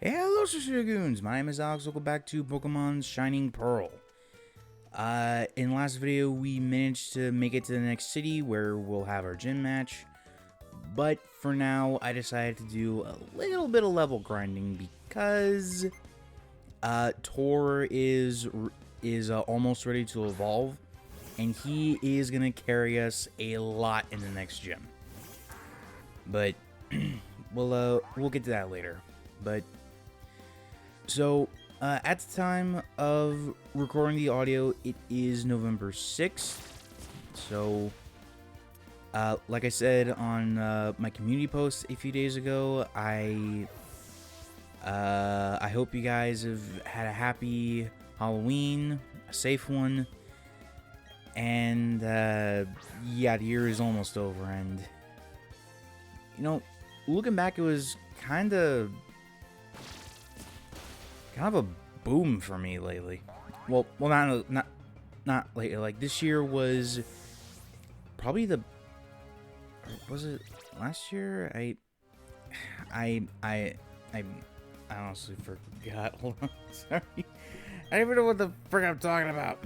Hello, Dragoons! My name is Alex. Welcome back to Pokemon's Shining Pearl. In the last video, we managed to make it to the next city where we'll have our gym match. But for now, I decided to do a little bit of level grinding because Tor is almost ready to evolve, and he is gonna carry us a lot in the next gym. But we'll get to that later. But so, at the time of recording the audio, it is November 6th. So, like I said on my community post a few days ago, I hope you guys have had a happy Halloween, a safe one, and yeah, the year is almost over, and you know, looking back, it was kind of a boom for me lately. Well, not lately. Like this year was probably was it last year? I honestly forgot. Hold on, sorry. I don't even know what the frick I'm talking about.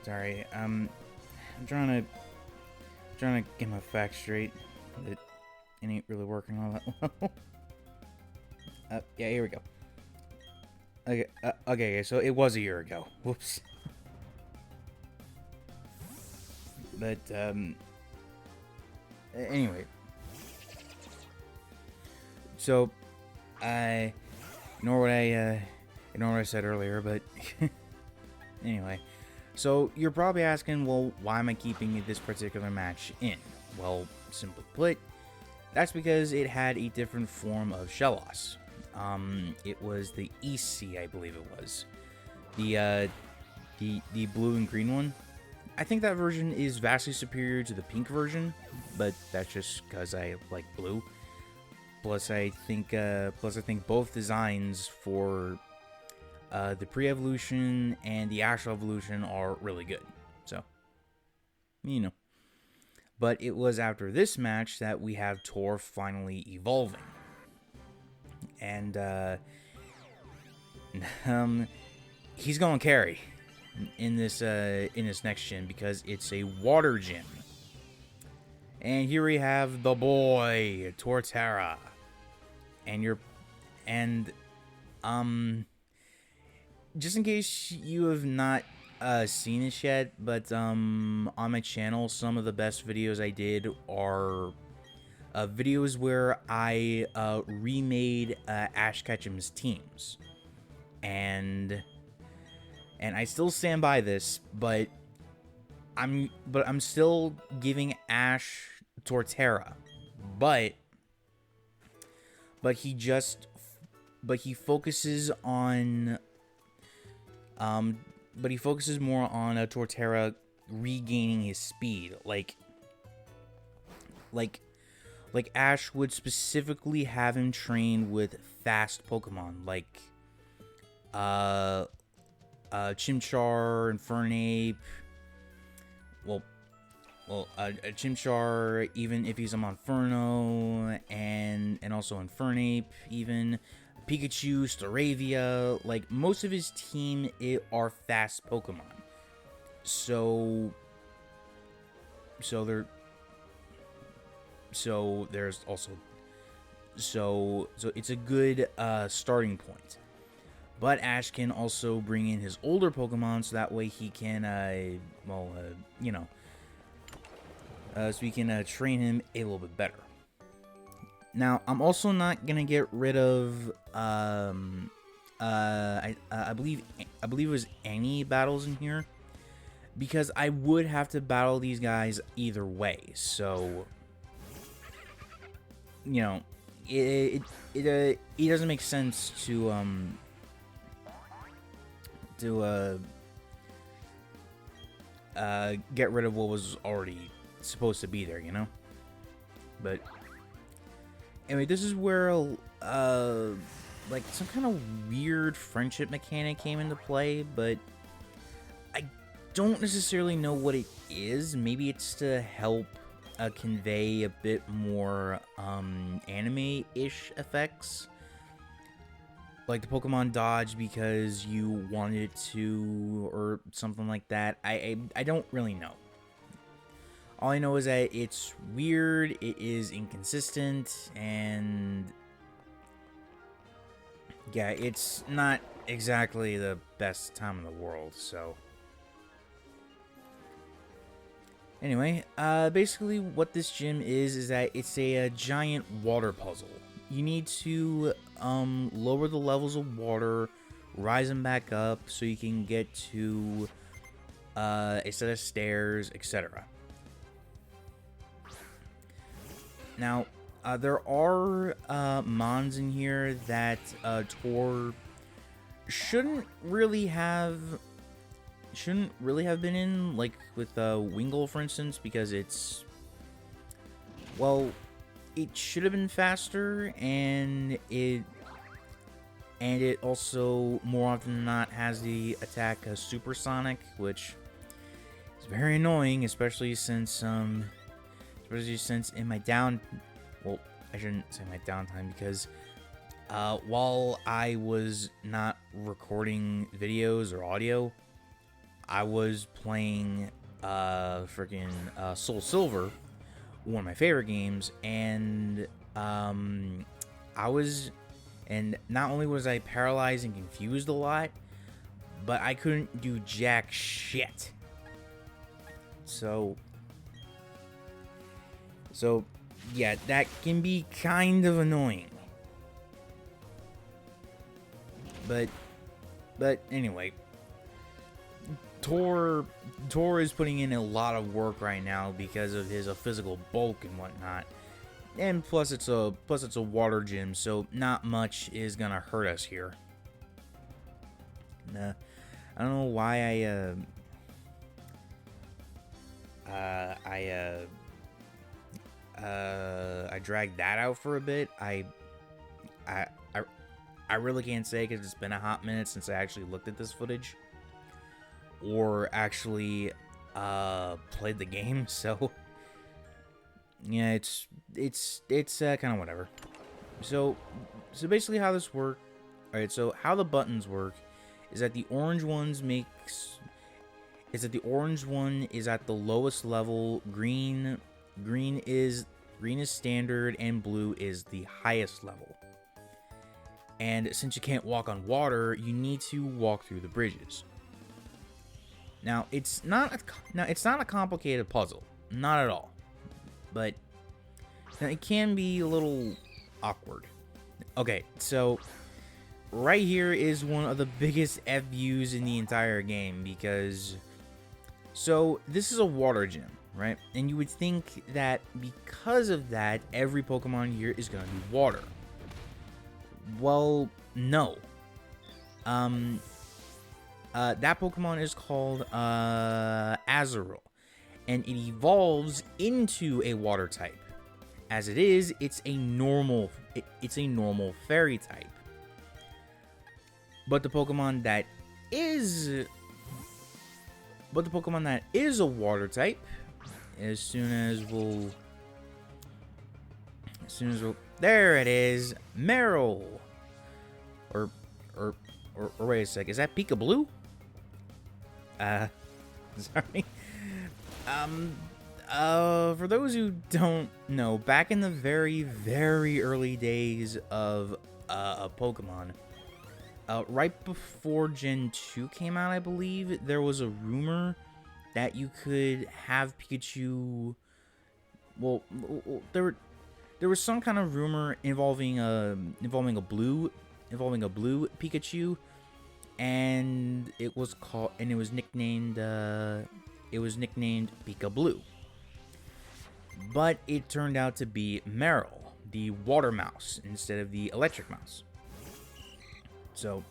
Sorry, I'm trying to get my facts straight. It ain't really working all that well. Yeah, here we go. Okay, so it was a year ago. Whoops. But anyway, so I ignore what I said earlier, but anyway. So, you're probably asking, well, why am I keeping this particular match in? Well, simply put, that's because it had a different form of Shellos. It was the EC, I believe it was. The blue and green one. I think that version is vastly superior to the pink version, but that's just because I like blue. Plus, I think both designs for the pre-evolution and the actual evolution are really good. So, you know. But it was after this match that we have Tor finally evolving. And, he's going to carry in this next gym because it's a water gym. And here we have the boy, Torterra. Just in case you have not seen this yet, but on my channel, some of the best videos I did are videos where I remade Ash Ketchum's teams, and I still stand by this, but I'm still giving Ash Torterra, but he focuses on. But he focuses more on Torterra regaining his speed. Like Ash would specifically have him train with fast Pokemon, like Chimchar, Infernape. Well, Chimchar, even if he's on Monferno, and also Infernape, even. Pikachu, Staravia, like most of his team are fast Pokemon. So there's also it's a good starting point. But Ash can also bring in his older Pokemon, so that way he can so he can train him a little bit better. Now, I'm also not gonna get rid of I believe it was any battles in here, because I would have to battle these guys either way. So, you know, it doesn't make sense to get rid of what was already supposed to be there, you know. But anyway, this is where like some kind of weird friendship mechanic came into play, but I don't necessarily know what it is. Maybe it's to help convey a bit more anime-ish effects. Like the Pokemon dodge because you wanted it to, or something like that. I don't really know. All I know is that it's weird, it is inconsistent, and yeah, it's not exactly the best time in the world, so. Anyway, basically what this gym is that it's a giant water puzzle. You need to lower the levels of water, rise them back up so you can get to a set of stairs, etc. Now, there are mons in here that Tor shouldn't really have been in, like with Wingull, for instance, because it's, well, it should have been faster, and it also more often than not has the attack Supersonic, which is very annoying, especially since in my well, I shouldn't say my downtime, because while I was not recording videos or audio, I was playing freaking Soul Silver, one of my favorite games, and and not only was I paralyzed and confused a lot, but I couldn't do jack shit. So yeah, that can be kind of annoying. But anyway, Tor is putting in a lot of work right now because of his physical bulk and whatnot, and plus it's a water gym, so not much is gonna hurt us here. I don't know why I dragged that out for a bit. I really can't say because it's been a hot minute since I actually looked at this footage or actually played the game, so yeah, it's kind of whatever. So basically how this works, alright, so how the buttons work is that the orange one is at the lowest level, green is standard, and blue is the highest level. And since you can't walk on water, you need to walk through the bridges. Now, it's not a complicated puzzle, not at all, but it can be a little awkward. Okay, so right here is one of the biggest FUs in the entire game, because so this is a water gym, right? And you would think that because of that, every Pokemon here is going to be water. Well, no. That Pokemon is called Azurill, and it evolves into a water type. As it is, it's a normal fairy type. But the Pokemon that is a water type, as soon as we'll there it is, Meryl. Or wait a sec, is that Pika Blue? Sorry. For those who don't know, back in the very, very early days of Pokemon, right before Gen 2 came out, I believe, there was a rumor that you could have Pikachu. Well, there was some kind of rumor involving a blue Pikachu, and it was nicknamed Pika Blue. But it turned out to be Meryl, the water mouse, instead of the electric mouse. So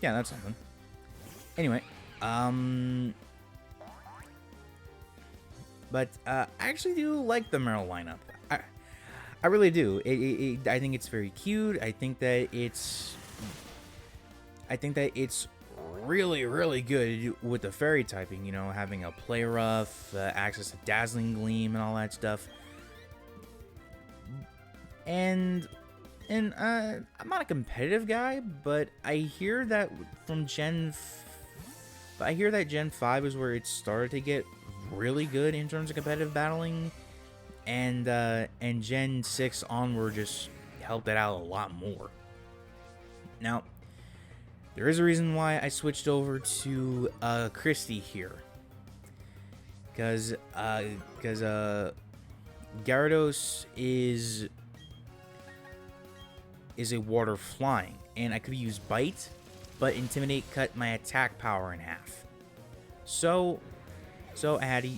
yeah, that's something. Anyway, but I actually do like the Meryl lineup. I really do. I think it's very cute. I think that it's really, really good with the fairy typing, you know, having a play rough, access to dazzling gleam and all that stuff. And I'm not a competitive guy, but I hear that Gen 5 is where it started to get really good in terms of competitive battling, and Gen 6 onward just helped it out a lot more. Now, there is a reason why I switched over to Christy here, because Gyarados is a water flying, and I could use Bite, but Intimidate cut my attack power in half. So I had to,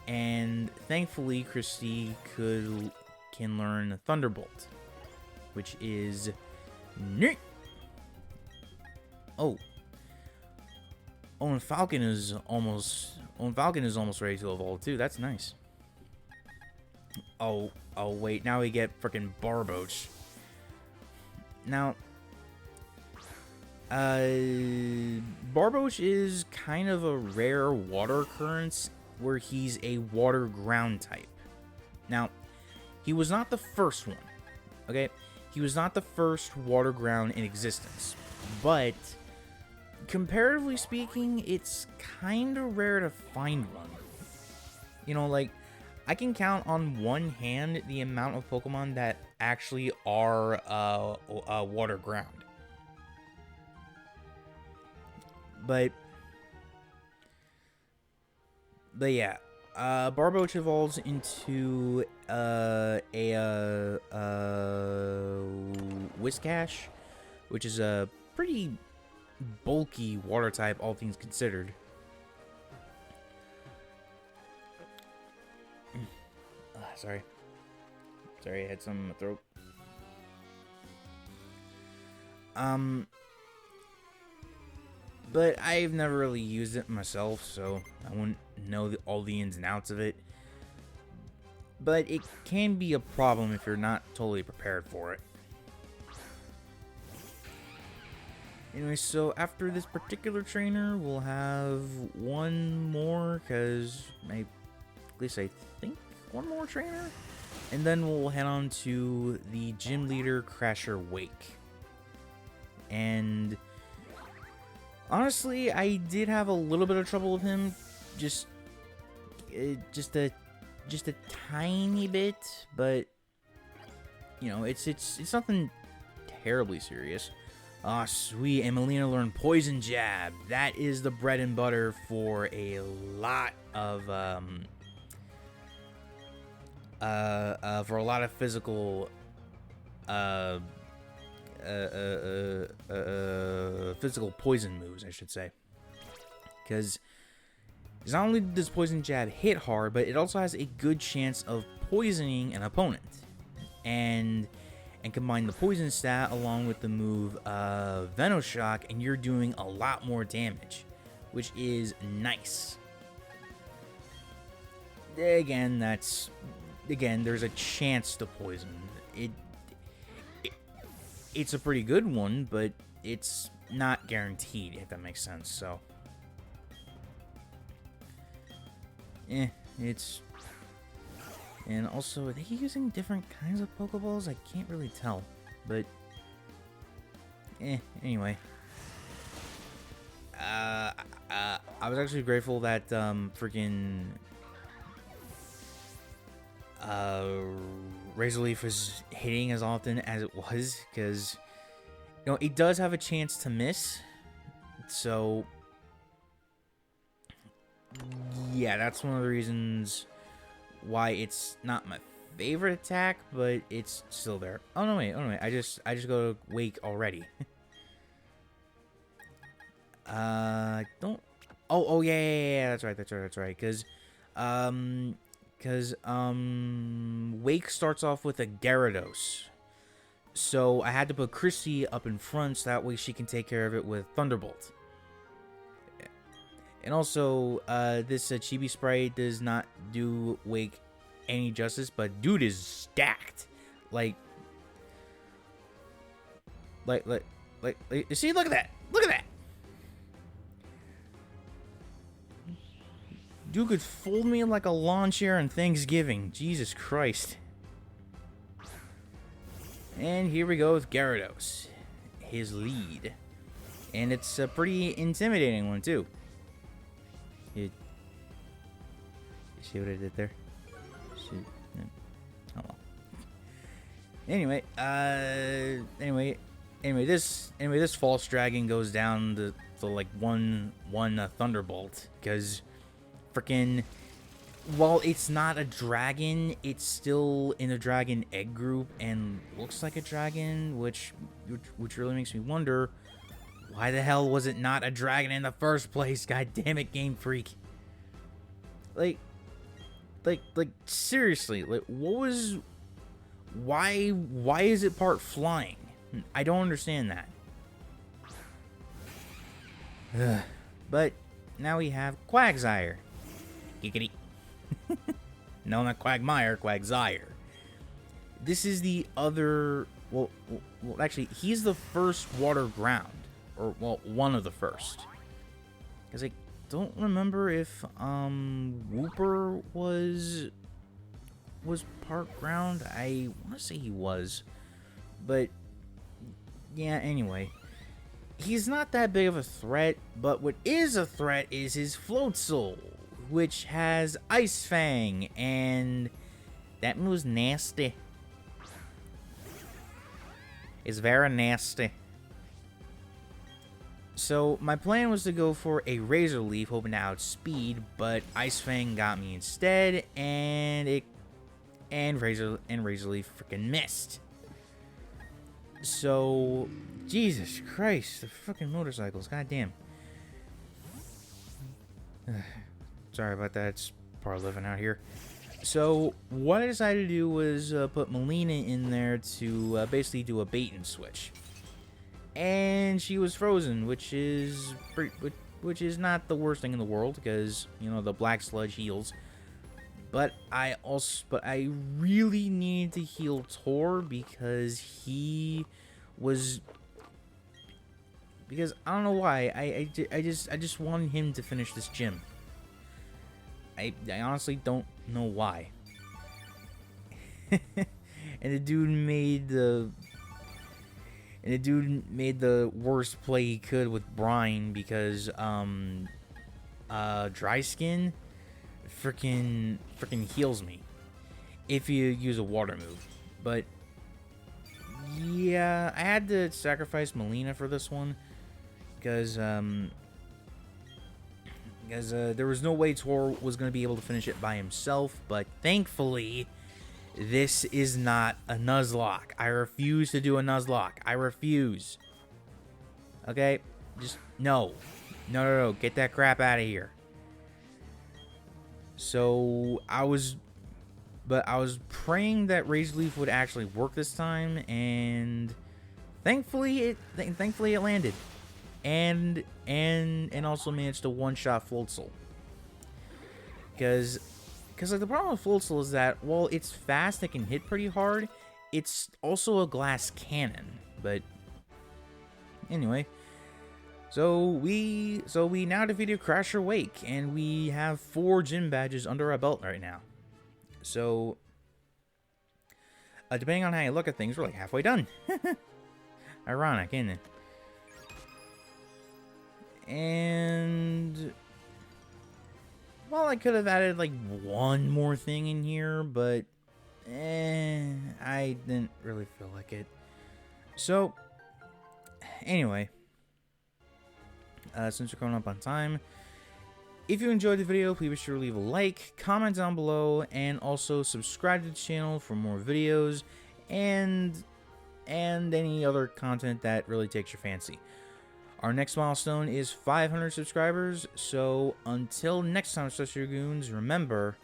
and thankfully Christy can learn Thunderbolt, which is neat. Oh, and Falcon is almost ready to evolve too. That's nice. Oh wait, now we get freaking Barboach. Now, Barboach is kind of a rare water occurrence where he's a water ground type. Now, he was not the first one, okay? He was not the first water ground in existence, but comparatively speaking, it's kind of rare to find one. You know, like, I can count on one hand the amount of Pokemon that actually are water ground. But yeah, Barboach evolves into a Whiscash, which is a pretty bulky water type, all things considered. Sorry, I had some in my throat. But I've never really used it myself, so I wouldn't know all the ins and outs of it. But it can be a problem if you're not totally prepared for it. Anyway, so after this particular trainer, we'll have one more, because at least I think one more trainer, and then we'll head on to the gym leader, Crasher Wake. And honestly, I did have a little bit of trouble with him, just a tiny bit, but you know, it's nothing terribly serious. Ah, sweet, and Melina learned Poison Jab. That is the bread and butter for a lot of physical physical poison moves, I should say. Because not only does Poison Jab hit hard, but it also has a good chance of poisoning an opponent. And combine the poison stat along with the move Venoshock, and you're doing a lot more damage, which is nice. Again, there's a chance to poison. It's a pretty good one, but it's not guaranteed, if that makes sense. So, it's. And also, are they using different kinds of Pokeballs? I can't really tell, but anyway. I was actually grateful that freaking Razor Leaf was hitting as often as it was, because you know it does have a chance to miss. So yeah, that's one of the reasons why it's not my favorite attack, but it's still there. Oh no wait, I just go to Wake already. Don't. Oh yeah, that's right. Because Wake starts off with a Gyarados, so I had to put Chrissy up in front so that way she can take care of it with Thunderbolt. And also, this Chibi Sprite does not do Wake any justice, but dude is stacked. Like, see, look at that. Dude could fold me like a lawn chair on Thanksgiving. Jesus Christ. And here we go with Gyarados. His lead. And it's a pretty intimidating one, too. You see what I did there? Shoot. Oh well. Anyway, this false dragon goes down to like one thunderbolt, because freaking, while it's not a dragon, it's still in a dragon egg group and looks like a dragon, which really makes me wonder, why the hell was it not a dragon in the first place? God damn it, Game Freak. Like seriously, like, why is it part flying? I don't understand that. Ugh. But now we have Quagsire. Giggity. No, not Quagmire, Quagsire. This is the other, well, actually, he's the first water ground, or, well, one of the first. Because I don't remember if Wooper was part ground. I want to say he was, but yeah, anyway, he's not that big of a threat, but what is a threat is his Floatzel, which has Ice Fang, and that move's nasty. It's very nasty. So my plan was to go for a Razor Leaf, hoping to outspeed, but Ice Fang got me instead, and Razor Leaf freaking missed. So, Jesus Christ, the freaking motorcycles, goddamn. Sorry about that, it's part of living out here. So what I decided to do was put Melina in there to basically do a bait and switch. And she was frozen, which is not the worst thing in the world, because, you know, the black sludge heals. But I really needed to heal Tor, because because I don't know why, I just wanted him to finish this gym. I honestly don't know why. And the dude made the worst play he could with Brine, because Dry Skin freaking heals me if you use a water move. But yeah, I had to sacrifice Melina for this one, because there was no way Tor was going to be able to finish it by himself. But thankfully, this is not a Nuzlocke. I refuse to do a Nuzlocke. I refuse. Okay? Just, no. No. Get that crap out of here. So, I was praying that Razor Leaf would actually work this time, and thankfully it landed. And also managed to one-shot Floatzel. Because like, the problem with Floatzel is that, while it's fast, it can hit pretty hard, it's also a glass cannon. But anyway, so we now defeated Crasher Wake, and we have 4 gym badges under our belt right now. So depending on how you look at things, we're like halfway done. Ironic, isn't it? And, well, I could have added like one more thing in here, but I didn't really feel like it. So anyway, since we're coming up on time, if you enjoyed the video, please be sure to leave a like, comment down below, and also subscribe to the channel for more videos and any other content that really takes your fancy. Our next milestone is 500 subscribers, so until next time, Celestial Goons, remember,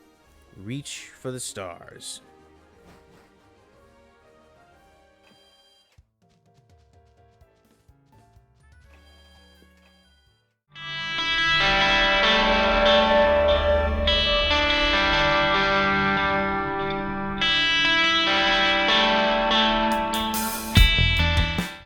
reach for the stars.